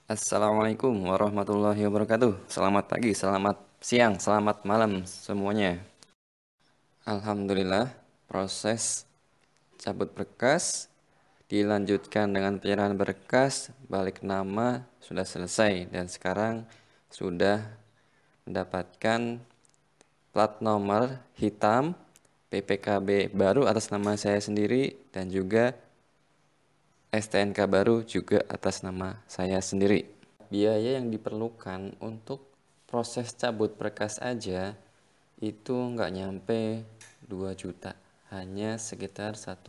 Assalamualaikum warahmatullahi wabarakatuh. Selamat pagi, selamat siang, selamat malam semuanya. Alhamdulillah, proses cabut berkas dilanjutkan dengan penyerahan berkas, balik nama sudah selesai dan sekarang sudah mendapatkan plat nomor hitam PPKB baru atas nama saya sendiri dan juga STNK baru juga atas nama saya sendiri. Biaya yang diperlukan untuk proses cabut berkas aja itu nggak nyampe 2 juta, hanya sekitar 1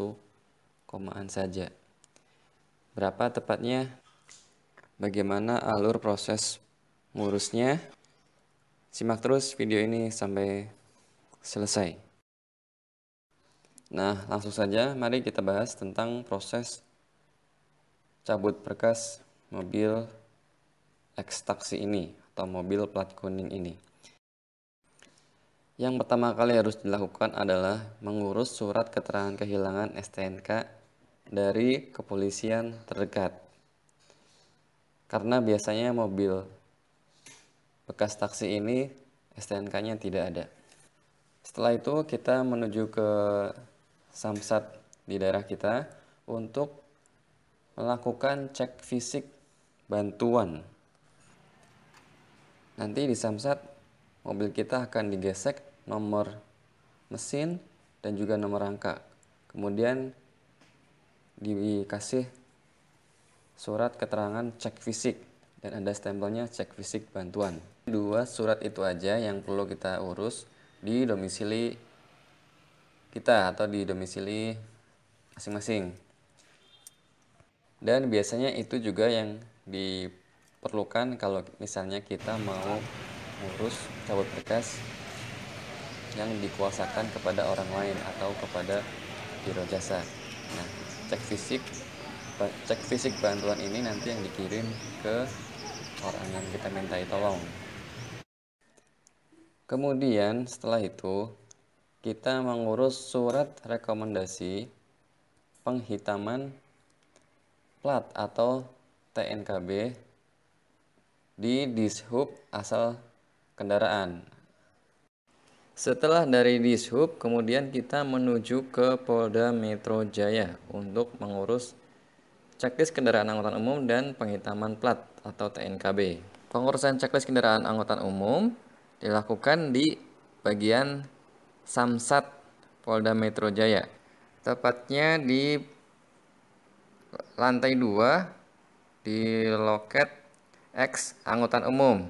komaan saja. Berapa tepatnya? Bagaimana alur proses ngurusnya? Simak terus video ini sampai selesai. Nah, langsung saja mari kita bahas tentang proses cabut berkas mobil X-Taxi ini atau mobil plat kuning ini. Yang pertama kali harus dilakukan adalah mengurus surat keterangan kehilangan STNK dari kepolisian terdekat. Karena biasanya mobil bekas taksi ini STNK-nya tidak ada. Setelah itu kita menuju ke Samsat di daerah kita untuk melakukan cek fisik bantuan. Nanti di Samsat mobil kita akan digesek nomor mesin dan juga nomor rangka. Kemudian dikasih surat keterangan cek fisik dan ada stempelnya cek fisik bantuan. Dua surat itu aja yang perlu kita urus di domisili kita atau di domisili masing-masing. Dan biasanya itu juga yang diperlukan kalau misalnya kita mau ngurus cabut berkas yang dikuasakan kepada orang lain atau kepada biro jasa. Nah, cek fisik bantuan ini nanti yang dikirim ke orang yang kita mintai tolong. Kemudian setelah itu kita mengurus surat rekomendasi penghitaman plat atau TNKB di Dishub asal kendaraan. Setelah dari Dishub, kemudian kita menuju ke Polda Metro Jaya untuk mengurus checklist kendaraan angkutan umum dan penghitaman plat atau TNKB. Pengurusan checklist kendaraan angkutan umum dilakukan di bagian Samsat Polda Metro Jaya. Tepatnya di lantai 2 di loket X angkutan umum.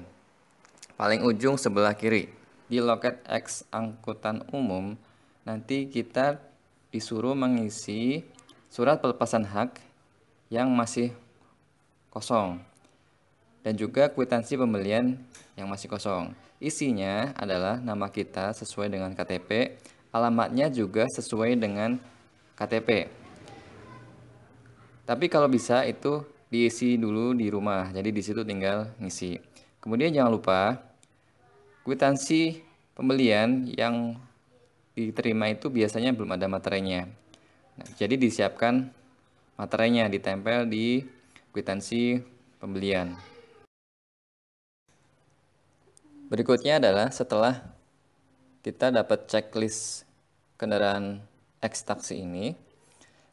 Paling ujung sebelah kiri. Di loket X angkutan umum, nanti kita disuruh mengisi surat pelepasan hak yang masih kosong dan juga kwitansi pembelian yang masih kosong. Isinya adalah nama kita sesuai dengan KTP, alamatnya juga sesuai dengan KTP. Tapi kalau bisa itu diisi dulu di rumah, jadi di situ tinggal ngisi. Kemudian jangan lupa kwitansi pembelian yang diterima itu biasanya belum ada materainya. Nah, jadi disiapkan materainya, ditempel di kwitansi pembelian. Berikutnya adalah setelah kita dapat checklist kendaraan X-Taxi ini,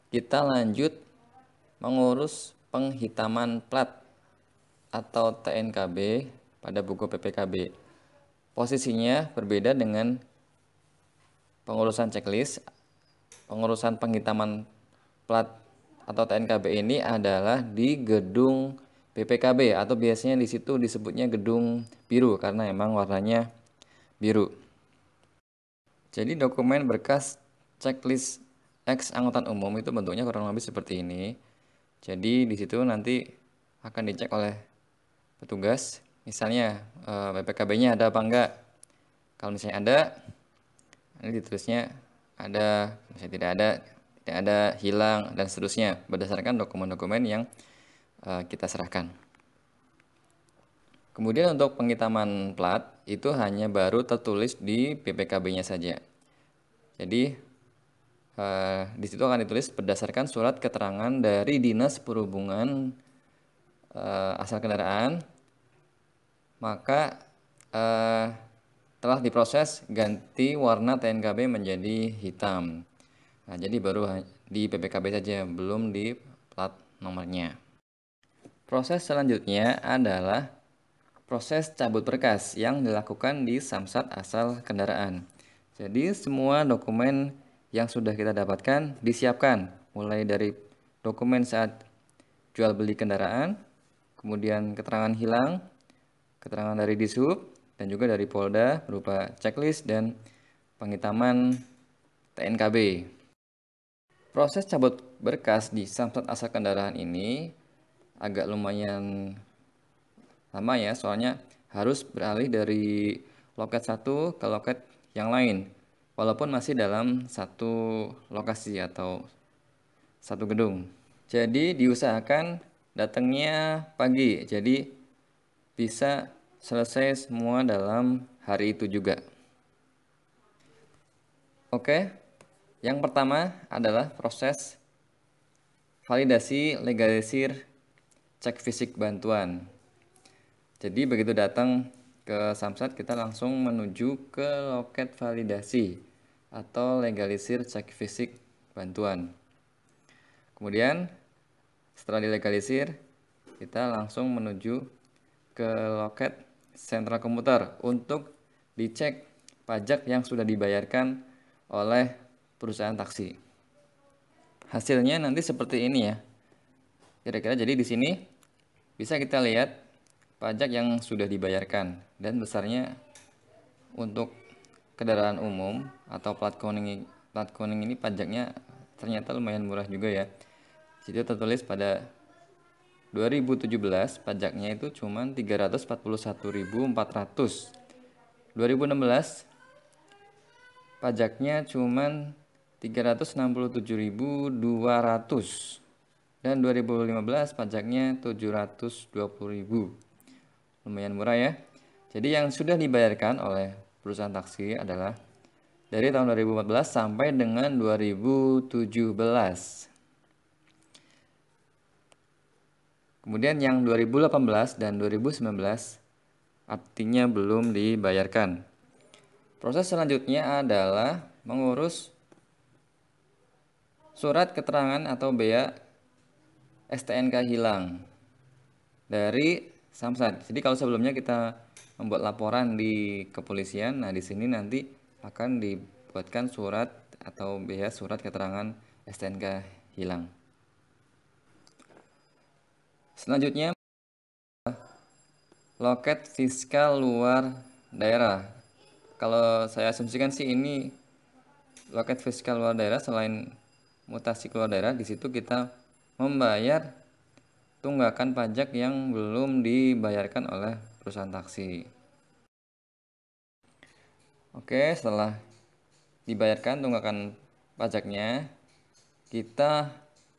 kita lanjut mengurus penghitaman plat atau TNKB pada buku PPKB. Posisinya berbeda dengan pengurusan checklist. Pengurusan penghitaman plat atau TNKB ini adalah di gedung PPKB atau biasanya di situ disebutnya gedung biru karena emang warnanya biru. Jadi dokumen berkas checklist X angkutan umum itu bentuknya kurang lebih seperti ini. Jadi di situ nanti akan dicek oleh petugas, misalnya PPKB-nya ada apa enggak. Kalau misalnya ada, ini ditulisnya ada, misalnya tidak ada, hilang dan seterusnya berdasarkan dokumen-dokumen yang kita serahkan. Kemudian untuk penghitaman plat itu hanya baru tertulis di PPKB-nya saja. Jadi di situ akan ditulis berdasarkan surat keterangan dari Dinas Perhubungan asal kendaraan, maka telah diproses ganti warna TNKB menjadi hitam. Nah, jadi baru di PPKB saja, belum di plat nomornya. Proses selanjutnya adalah proses cabut berkas yang dilakukan di Samsat asal kendaraan. Jadi semua dokumen yang sudah kita dapatkan disiapkan, mulai dari dokumen saat jual beli kendaraan, kemudian keterangan hilang, keterangan dari Dishub, dan juga dari Polda berupa checklist dan penghitaman TNKB. Proses cabut berkas di Samsat asal kendaraan ini agak lumayan lama ya, soalnya harus beralih dari loket satu ke loket yang lain, walaupun masih dalam satu lokasi atau satu gedung. Jadi diusahakan datangnya pagi, jadi bisa selesai semua dalam hari itu juga. Oke, yang pertama adalah proses validasi legalisir cek fisik bantuan. Jadi begitu datang ke Samsat, kita langsung menuju ke loket validasi atau legalisir cek fisik bantuan. Kemudian setelah dilegalisir, kita langsung menuju ke loket sentral komputer untuk dicek pajak yang sudah dibayarkan oleh perusahaan taksi. Hasilnya nanti seperti ini ya. Kira-kira jadi di sini bisa kita lihat pajak yang sudah dibayarkan dan besarnya untuk kendaraan umum atau plat kuning ini pajaknya ternyata lumayan murah juga ya. Jadi tertulis pada 2017 pajaknya itu cuma 341.400. 2016 pajaknya cuma 367.200. Dan 2015 pajaknya 720.000. Lumayan murah ya. Jadi yang sudah dibayarkan oleh perusahaan taksi adalah dari tahun 2014 sampai dengan 2017. Kemudian yang 2018 dan 2019 artinya belum dibayarkan. Proses selanjutnya adalah mengurus surat keterangan atau bea STNK hilang dari Samsat. Jadi kalau sebelumnya kita membuat laporan di kepolisian, nah di sini nanti akan dibuatkan surat atau bea surat keterangan STNK hilang. Selanjutnya loket fiskal luar daerah. Kalau saya asumsikan sih ini loket fiskal luar daerah, selain mutasi keluar daerah, di situ kita membayar tunggakan pajak yang belum dibayarkan oleh perusahaan taksi. Oke, setelah dibayarkan tunggakan pajaknya, kita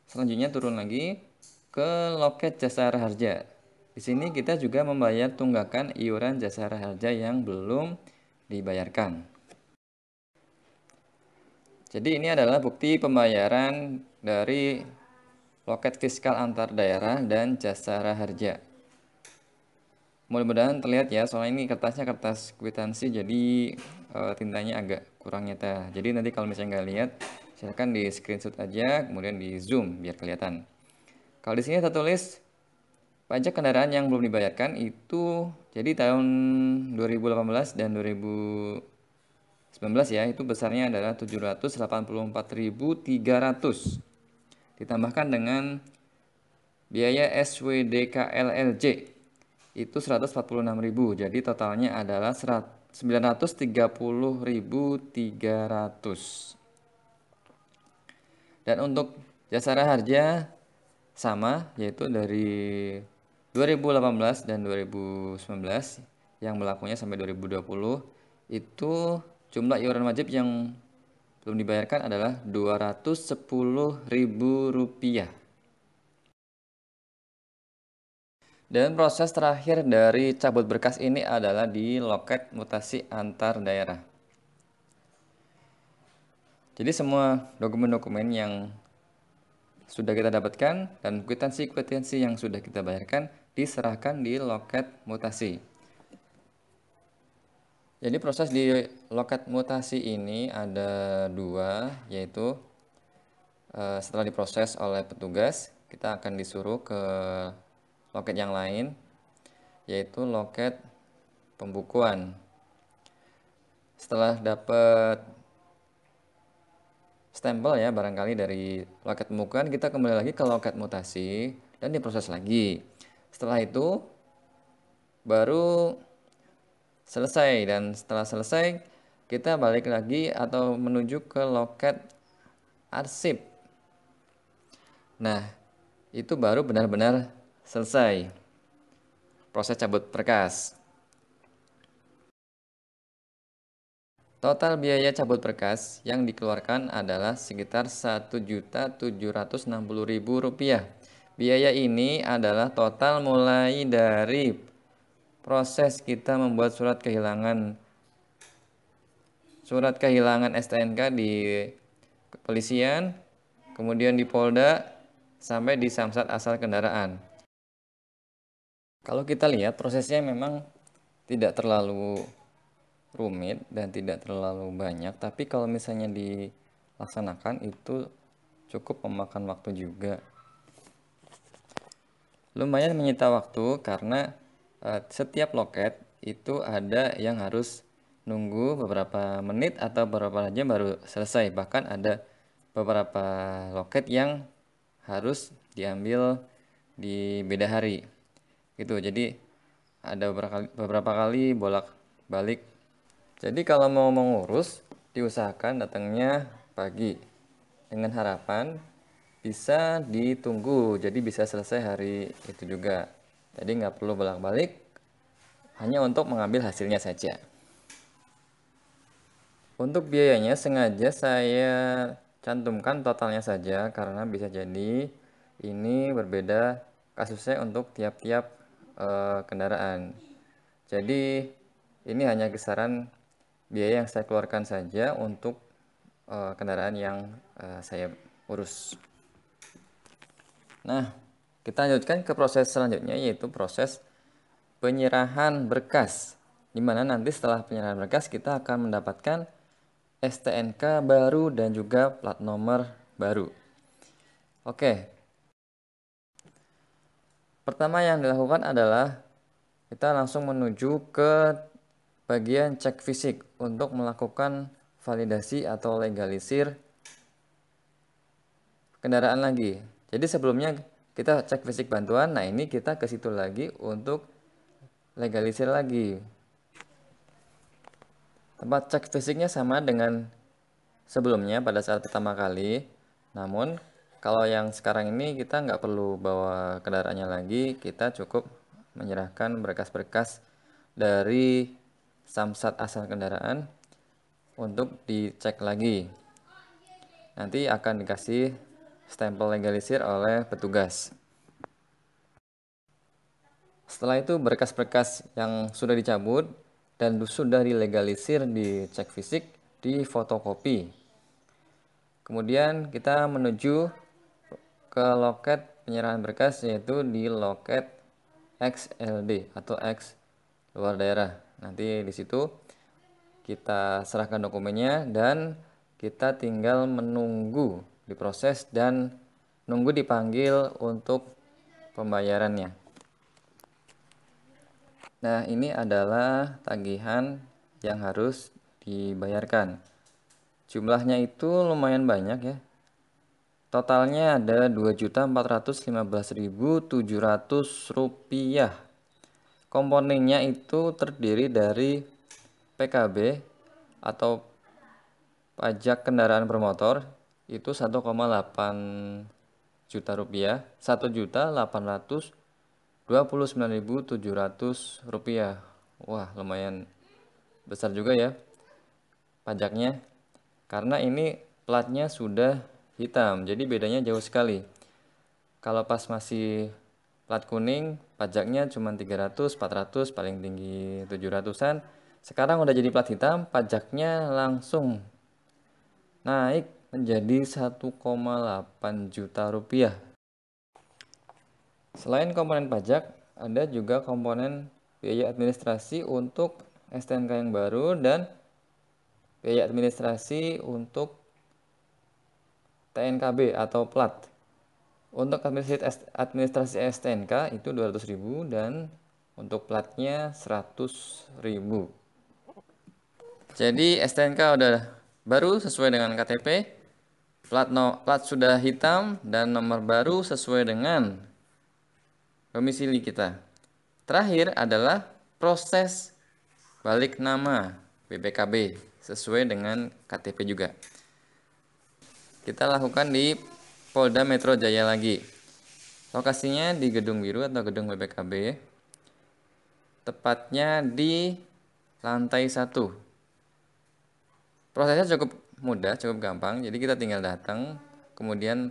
selanjutnya turun lagi ke loket jasara harja. Di sini kita juga membayar tunggakan iuran jasara harja yang belum dibayarkan. Jadi ini adalah bukti pembayaran dari loket fiskal antar daerah dan jasara harja. Mudah-mudahan terlihat ya, soalnya ini kertasnya kertas kwitansi, jadi tintanya agak kurang nyata. Jadi nanti kalau misalnya nggak lihat, silakan di screenshot aja, kemudian di zoom biar kelihatan. Kalau di sini tertulis pajak kendaraan yang belum dibayarkan itu jadi tahun 2018 dan 2019 ya, itu besarnya adalah 784.300. Ditambahkan dengan biaya SWDKLLJ itu 146.000. Jadi totalnya adalah 930.300. Dan untuk jasara harja sama, yaitu dari 2018 dan 2019 yang berlakunya sampai 2020 itu jumlah iuran wajib yang belum dibayarkan adalah Rp210.000. Dan proses terakhir dari cabut berkas ini adalah di loket mutasi antar daerah. Jadi semua dokumen-dokumen yang sudah kita dapatkan dan kwitansi-kwitansi yang sudah kita bayarkan diserahkan di loket mutasi. Jadi proses di loket mutasi ini ada dua, yaitu setelah diproses oleh petugas, kita akan disuruh ke loket yang lain, yaitu loket pembukuan. Setelah dapat stempel ya barangkali dari loket pembukuan, kita kembali lagi ke loket mutasi dan diproses lagi. Setelah itu baru selesai, dan setelah selesai kita balik lagi atau menuju ke loket arsip. Nah, itu baru benar-benar selesai proses cabut berkas. Total biaya cabut berkas yang dikeluarkan adalah sekitar Rp1.760.000. Biaya ini adalah total mulai dari proses kita membuat surat kehilangan STNK di kepolisian, kemudian di Polda, sampai di Samsat asal kendaraan. Kalau kita lihat prosesnya memang tidak terlalu rumit dan tidak terlalu banyak, tapi kalau misalnya dilaksanakan itu cukup memakan waktu juga. Lumayan menyita waktu karena setiap loket itu ada yang harus nunggu beberapa menit atau beberapa jam baru selesai. Bahkan ada beberapa loket yang harus diambil di beda hari gitu. Jadi ada beberapa kali bolak-balik. Jadi kalau mau mengurus, diusahakan datangnya pagi dengan harapan bisa ditunggu, jadi bisa selesai hari itu juga. Jadi nggak perlu bolak-balik, hanya untuk mengambil hasilnya saja. Untuk biayanya sengaja saya cantumkan totalnya saja karena bisa jadi ini berbeda kasusnya untuk tiap-tiap kendaraan. Jadi ini hanya kisaran biaya yang saya keluarkan saja untuk kendaraan yang saya urus. Nah, kita lanjutkan ke proses selanjutnya, yaitu proses penyerahan berkas, di mana nanti setelah penyerahan berkas kita akan mendapatkan STNK baru dan juga plat nomor baru. Oke, pertama yang dilakukan adalah kita langsung menuju ke bagian cek fisik untuk melakukan validasi atau legalisir kendaraan lagi. Jadi sebelumnya kita cek fisik bantuan, nah ini kita ke situ lagi untuk legalisir lagi. Tempat cek fisiknya sama dengan sebelumnya pada saat pertama kali, namun kalau yang sekarang ini kita nggak perlu bawa kendaraannya lagi, kita cukup menyerahkan berkas-berkas dari Samsat asal kendaraan untuk dicek lagi. Nanti akan dikasih stempel legalisir oleh petugas. Setelah itu berkas-berkas yang sudah dicabut dan sudah dilegalisir dicek fisik, di fotokopi. Kemudian kita menuju ke loket penyerahan berkas, yaitu di loket XLD atau X luar daerah. Nanti di situ kita serahkan dokumennya dan kita tinggal menunggu diproses dan nunggu dipanggil untuk pembayarannya. Nah, ini adalah tagihan yang harus dibayarkan. Jumlahnya itu lumayan banyak ya. Totalnya ada Rp2.415.700. Komponennya itu terdiri dari PKB atau pajak kendaraan bermotor itu 1,8 juta rupiah, Rp1.829.700. Wah, lumayan besar juga ya pajaknya, karena ini platnya sudah hitam, jadi bedanya jauh sekali. Kalau pas masih plat kuning, pajaknya cuma 300, 400, paling tinggi 700-an. Sekarang udah jadi plat hitam, pajaknya langsung naik menjadi 1,8 juta rupiah. Selain komponen pajak, ada juga komponen biaya administrasi untuk STNK yang baru dan biaya administrasi untuk TNKB atau plat. Untuk administrasi STNK itu 200.000 dan untuk platnya 100.000. Jadi STNK udah baru sesuai dengan KTP, plat sudah hitam dan nomor baru sesuai dengan domisili kita. Terakhir adalah proses balik nama BPKB sesuai dengan KTP juga. Kita lakukan di Polda Metro Jaya lagi. Lokasinya di Gedung Biru atau Gedung BPKB, tepatnya di lantai 1. Prosesnya cukup mudah, cukup gampang. Jadi kita tinggal datang, kemudian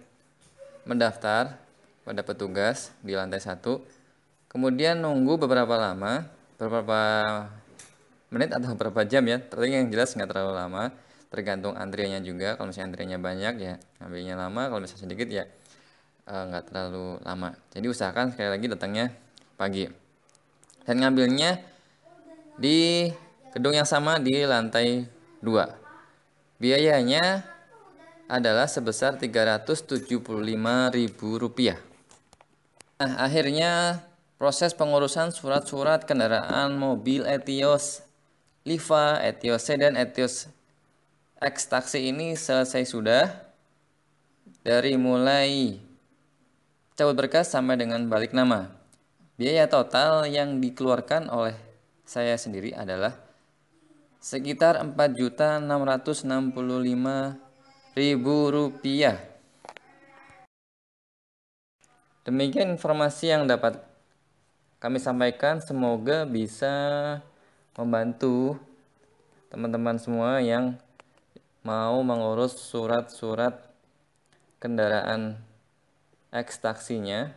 mendaftar pada petugas di lantai 1. Kemudian nunggu beberapa lama, beberapa menit atau beberapa jam ya. Tapi yang jelas nggak terlalu lama. Tergantung antriannya juga. Kalau misalnya antriannya banyak ya ngambilnya lama. Kalau misalnya sedikit ya nggak terlalu lama. Jadi usahakan sekali lagi datangnya pagi. Dan ngambilnya di gedung yang sama di lantai 2. Biayanya adalah sebesar Rp375.000. Nah, akhirnya proses pengurusan surat-surat kendaraan mobil Etios Liva, Etios Sedan, Etios X taksi ini selesai sudah. Dari mulai cabut berkas sampai dengan balik nama. Biaya total yang dikeluarkan oleh saya sendiri adalah sekitar Rp4.665.000. Demikian informasi yang dapat kami sampaikan, semoga bisa membantu teman-teman semua yang mau mengurus surat-surat kendaraan X taksinya.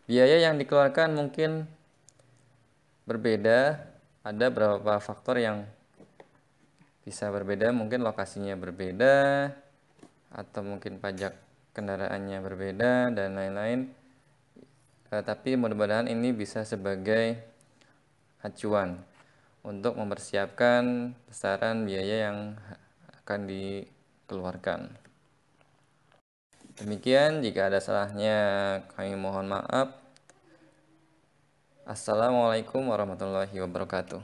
Biaya yang dikeluarkan mungkin berbeda, ada beberapa faktor yang bisa berbeda, mungkin lokasinya berbeda, atau mungkin pajak kendaraannya berbeda, dan lain-lain. Tapi mudah-mudahan ini bisa sebagai acuan untuk mempersiapkan besaran biaya yang akan dikeluarkan. Demikian, jika ada salahnya kami mohon maaf. Assalamualaikum warahmatullahi wabarakatuh.